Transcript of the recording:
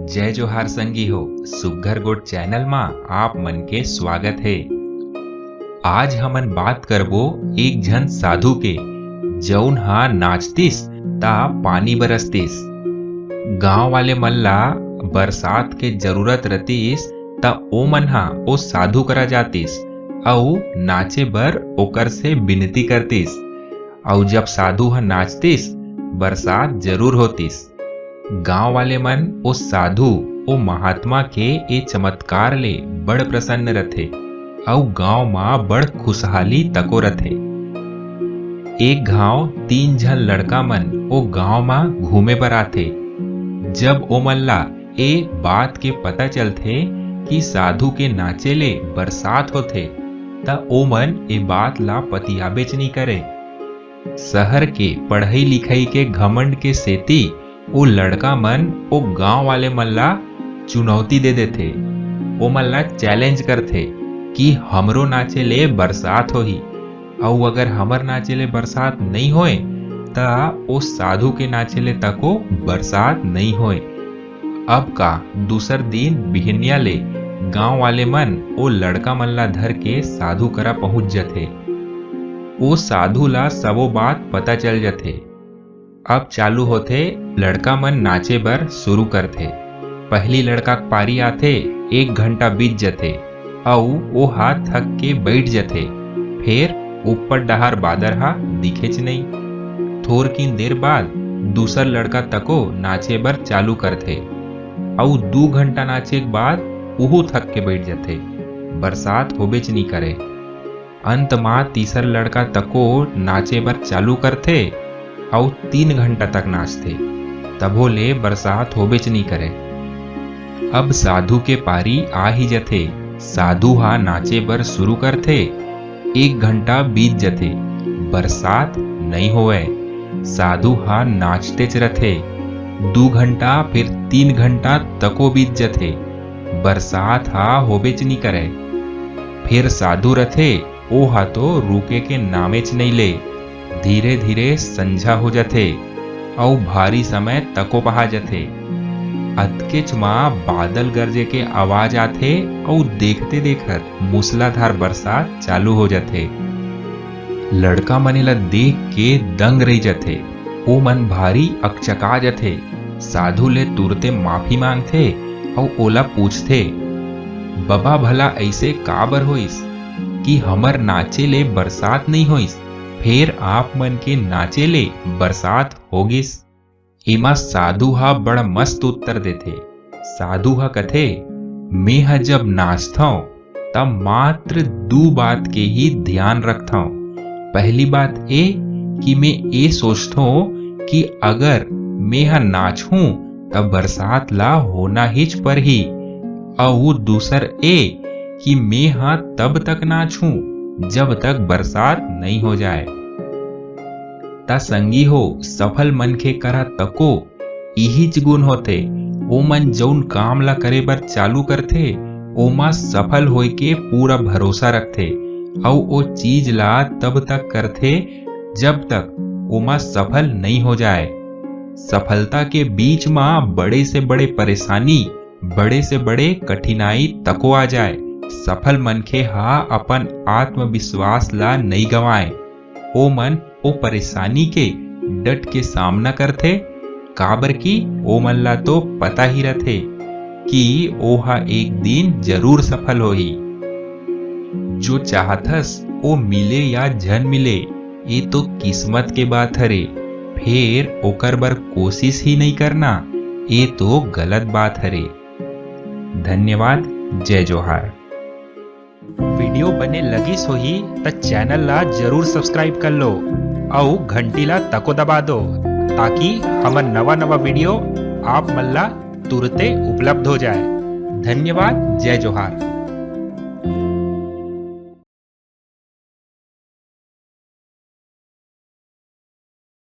जय जोहार संगी हो सुग्घर गोट चैनल मा आप मन के स्वागत है। आज हमन बात करबो एक झन साधु के जौन हा नाचतिस ता पानी बरसतिस। गांव वाले मन ला बरसात के जरूरत रतिस ता ओ मन हा ओ साधु करा जातिस अउ नाचे बर ओकर से विनती करतिस। अउ जब साधु हा नाचतिस बरसात जरूर होतिस। गांव वाले मन ओ साधु ओ महात्मा के ए चमत्कार ले बड़ प्रसन्न रथे अउ गांव मा बड़ खुशहाली तको रथे। एक गांव 3 झन लड़का मन ओ गांव मा घूमे बर आथे। जब ओ मन ला ए बात के पता चलथे कि साधु के नाचे ले बरसात होथे ता ओ मन ए बात ला पतियाबेच नहीं करे। शहर के पढ़ाई लिखाई के घमंड के सेती ओ लड़का मन ओ गांव वाले मन ला चुनौती दे देथे। ओ मन ला चैलेंज करथे कि हमरो नाचे ले बरसात होही अउ अगर हमर नाचे ले बरसात नहीं होए ता ओ साधु के नाचे ले तको बरसात नहीं होए। अब का दूसर दिन बिहनिया ले गांव वाले मन ओ लड़का मन ला धर के साधु करा पहुंच जथे। ओ साधु ला सबो बात पता चल जथे। अब चालू होथे लड़का मन नाचे बर शुरू करथे। पहली लड़का पारी आथे 1 घंटा बीत जथे अउ ओ हाथ थक के बैठ जथे। फिर ऊपर डहार बादर हा दिखेच नहीं। थोर किन देर बाद दूसर लड़का तको नाचे बर चालू करथे अउ 2 घंटा नाचे के बाद उहू थक के बैठ जथे। बरसात होबेच नहीं करे। अंत मा तीसर लड़का तको नाचे बर चालू करथे अउ 3 घंटा तक नाचथे तभो ले बरसात होबेच नहीं करे। अब साधु के पारी आ ही जथे। साधु हा नाचे बर शुरू करथे। 1 घंटा बीत जथे बरसात नहीं होवे। साधु हा नाचतेच रथे। 2 घंटा फिर 3 घंटा तको बीत जथे बरसात हा होबेच नहीं करे। फिर साधु रथे ओ हा तो रुके के नामेच नहीं ले। धीरे धीरे संझा हो जथे अउ भारी समय तको बहा जथे। अतकेच माँ बादल गरजे के आवाज आथे अउ देखते देखत मूसलाधार बरसात चालू हो जथे। लड़का मने ला देख के दंग रही जथे। ओ मन भारी अकचका जथे। साधु ले तुरते माफी मांगथे अउ ओला पूछथे बबा भला ऐसे काबर होइस कि हमर नाचे ले बरसात नहीं होइस फिर आप मन के नाचे ले बरसात होगिस। एमा साधु हा बड़ा मस्त उत्तर देथे। साधु हा कथे मैं हा जब नाचथव तब मात्र 2 बात के ही ध्यान रखथव। पहली बात ए कि मैं ए सोचथो कि अगर मैं हा नाचूं तब बरसात ला होना हिच पर ही। अउ दूसर ए कि मैं हा तब तक नाचूं जब तक बरसात नहीं हो जाए। ता संगी हो सफल मनखे करा तको इहिच गुण होते। ओ मन जौन काम ला करे बर चालू करथे ओमा सफल होय के पूरा भरोसा रखथे अउ ओ चीज ला तब तक करथे जब तक ओमा सफल नहीं हो जाए। सफलता के बीच में बड़े से बड़े परेशानी बड़े से बड़े कठिनाई तको आ जाए। सफल मनखे हा अपन आत्मविश्वास ला नहीं गवाए। ओ मन ओ परेशानी के डट के सामना करथे काबर की ओ मन ला तो पता ही रथे कि ओहा एक दिन जरूर सफल होही। जो चाहथस ओ मिले या झन मिले ये तो किस्मत के बात हरे। फिर ओकर बर कोशिश ही नहीं करना ये तो गलत बात हरे। धन्यवाद। जय जोहार। वीडियो बने लगिस होही त चैनल ला जरूर सब्सक्राइब कर लो अउ घंटी ला तको दबा दो ताकि हमर नवा वीडियो आप मन ला तुरते उपलब्ध हो जाए। धन्यवाद। जय जोहार।